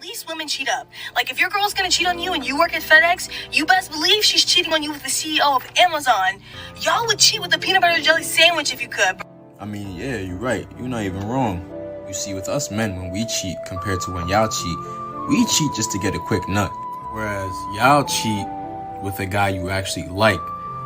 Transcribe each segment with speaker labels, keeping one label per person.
Speaker 1: least women cheat up. Like, if your girl's gonna cheat on you and you work at FedEx, you best believe she's cheating on you with the CEO of Amazon. Y'all would cheat with a peanut butter and jelly sandwich if you could.
Speaker 2: I mean, yeah, you're right. You're not even wrong. You see, with us men, when we cheat compared to when y'all cheat, we cheat just to get a quick nut. Whereas y'all cheat with a guy you actually like,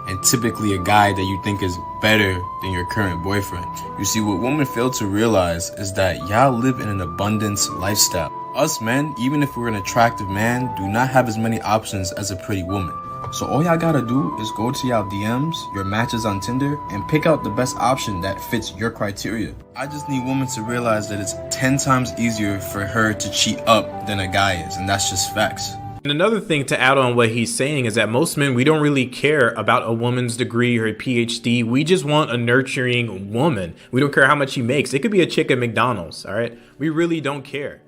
Speaker 2: and typically a guy that you think is better than your current boyfriend. You see, what women fail to realize is that y'all live in an abundance lifestyle. Us men, even if we're an attractive man, do not have as many options as a pretty woman. So all y'all gotta do is go to y'all DMs, your matches on Tinder, and pick out the best option that fits your criteria. I just need women to realize that it's 10 times easier for her to cheat up than a guy is, and that's just facts.
Speaker 3: And another thing to add on what he's saying is that most men, we don't really care about a woman's degree or a PhD. We just want a nurturing woman. We don't care how much she makes. It could be a chick at McDonald's, all right? We really don't care.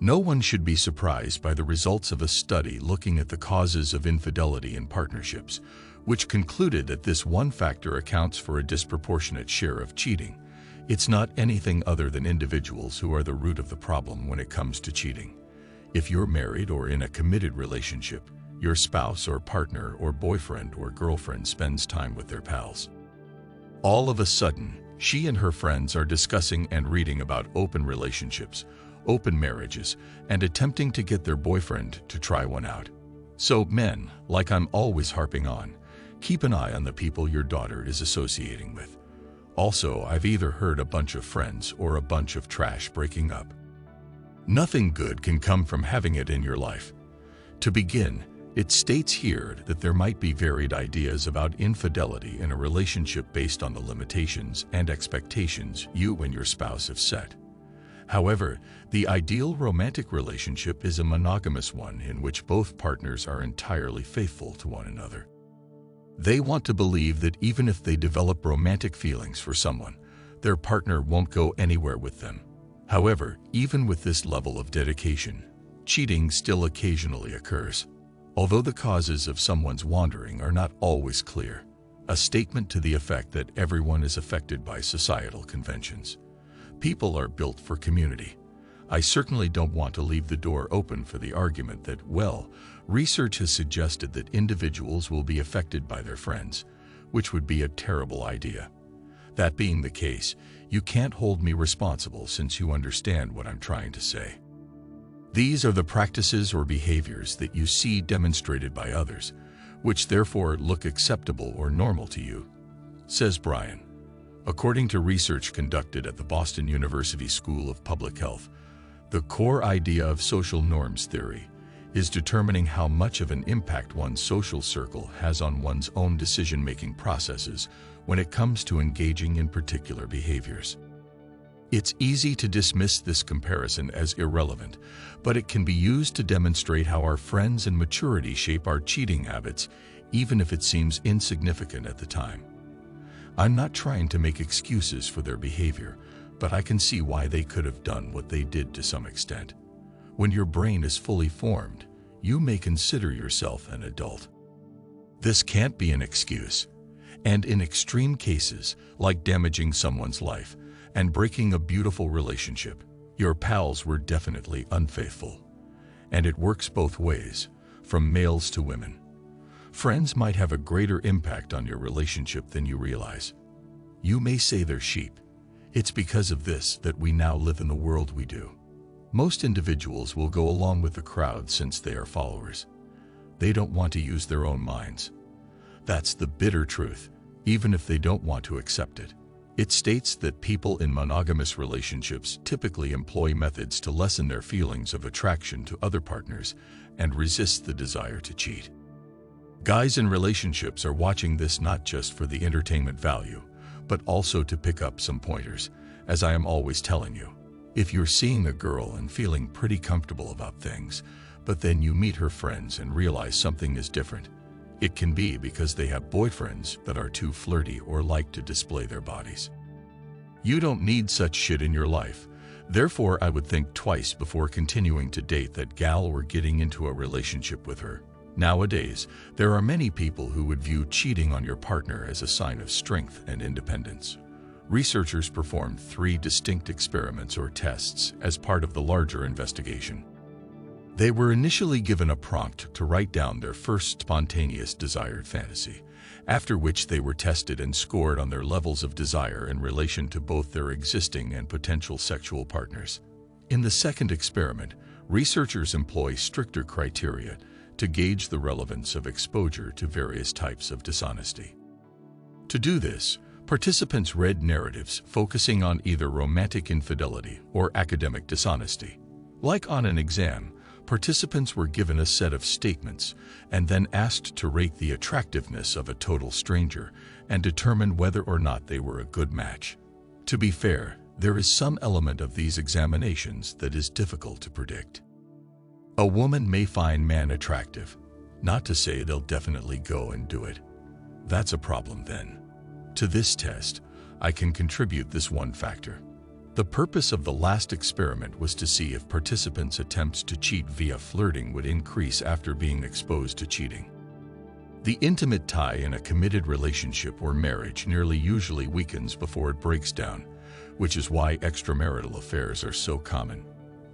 Speaker 4: No one should be surprised by the results of a study looking at the causes of infidelity in partnerships, which concluded that this one factor accounts for a disproportionate share of cheating. It's not anything other than individuals who are the root of the problem when it comes to cheating. If you're married or in a committed relationship, your spouse or partner or boyfriend or girlfriend spends time with their pals. All of a sudden, she and her friends are discussing and reading about open relationships, open marriages, and attempting to get their boyfriend to try one out. So men, like I'm always harping on, keep an eye on the people your daughter is associating with. Also, I've either heard a bunch of friends or a bunch of trash breaking up. Nothing good can come from having it in your life. To begin, it states here that there might be varied ideas about infidelity in a relationship based on the limitations and expectations you and your spouse have set. However, the ideal romantic relationship is a monogamous one in which both partners are entirely faithful to one another. They want to believe that even if they develop romantic feelings for someone, their partner won't go anywhere with them. However, even with this level of dedication, cheating still occasionally occurs. Although the causes of someone's wandering are not always clear, a statement to the effect that everyone is affected by societal conventions. People are built for community. I certainly don't want to leave the door open for the argument that, well, research has suggested that individuals will be affected by their friends, which would be a terrible idea. That being the case, you can't hold me responsible since you understand what I'm trying to say. These are the practices or behaviors that you see demonstrated by others, which therefore look acceptable or normal to you, says Brian. According to research conducted at the Boston University School of Public Health, the core idea of social norms theory is determining how much of an impact one's social circle has on one's own decision-making processes when it comes to engaging in particular behaviors. It's easy to dismiss this comparison as irrelevant, but it can be used to demonstrate how our friends and maturity shape our cheating habits, even if it seems insignificant at the time. I'm not trying to make excuses for their behavior, but I can see why they could have done what they did to some extent. When your brain is fully formed, you may consider yourself an adult. This can't be an excuse, and in extreme cases, like damaging someone's life and breaking a beautiful relationship, your pals were definitely unfaithful. And it works both ways, from males to women. Friends might have a greater impact on your relationship than you realize. You may say they're sheep. It's because of this that we now live in the world we do. Most individuals will go along with the crowd since they are followers. They don't want to use their own minds. That's the bitter truth, even if they don't want to accept it. It states that people in monogamous relationships typically employ methods to lessen their feelings of attraction to other partners and resist the desire to cheat. Guys in relationships are watching this not just for the entertainment value, but also to pick up some pointers, as I am always telling you. If you're seeing a girl and feeling pretty comfortable about things, but then you meet her friends and realize something is different, it can be because they have boyfriends that are too flirty or like to display their bodies. You don't need such shit in your life. Therefore, I would think twice before continuing to date that gal or getting into a relationship with her. Nowadays, there are many people who would view cheating on your partner as a sign of strength and independence. Researchers performed 3 distinct experiments or tests as part of the larger investigation. They were initially given a prompt to write down their first spontaneous desired fantasy, after which they were tested and scored on their levels of desire in relation to both their existing and potential sexual partners. In the second experiment, researchers employ stricter criteria to gauge the relevance of exposure to various types of dishonesty. To do this, participants read narratives focusing on either romantic infidelity or academic dishonesty. Like on an exam, participants were given a set of statements and then asked to rate the attractiveness of a total stranger and determine whether or not they were a good match. To be fair, there is some element of these examinations that is difficult to predict. A woman may find man attractive, not to say they'll definitely go and do it. That's a problem then. To this test, I can contribute this one factor. The purpose of the last experiment was to see if participants' attempts to cheat via flirting would increase after being exposed to cheating. The intimate tie in a committed relationship or marriage nearly usually weakens before it breaks down, which is why extramarital affairs are so common.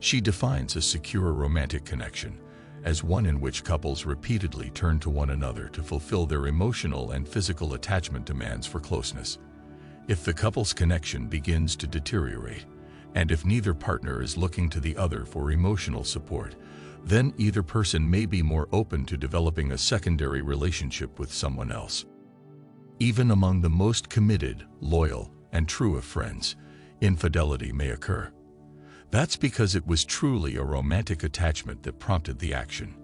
Speaker 4: She defines a secure romantic connection as one in which couples repeatedly turn to one another to fulfill their emotional and physical attachment demands for closeness. If the couple's connection begins to deteriorate, and if neither partner is looking to the other for emotional support, then either person may be more open to developing a secondary relationship with someone else. Even among the most committed, loyal, and true of friends, infidelity may occur. That's because it was truly a romantic attachment that prompted the action.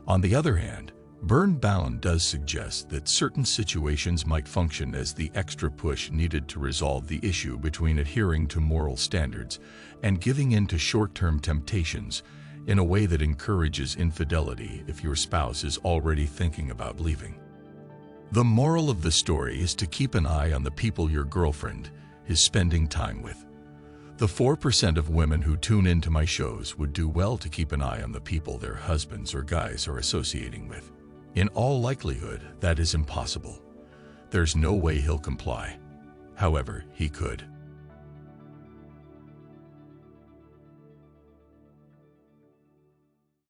Speaker 4: On the other hand, Birnbaum does suggest that certain situations might function as the extra push needed to resolve the issue between adhering to moral standards and giving in to short-term temptations in a way that encourages infidelity if your spouse is already thinking about leaving. The moral of the story is to keep an eye on the people your girlfriend is spending time with. The 4% of women who tune into my shows would do well to keep an eye on the people their husbands or guys are associating with. In all likelihood, that is impossible. There's no way he'll comply. However, he could.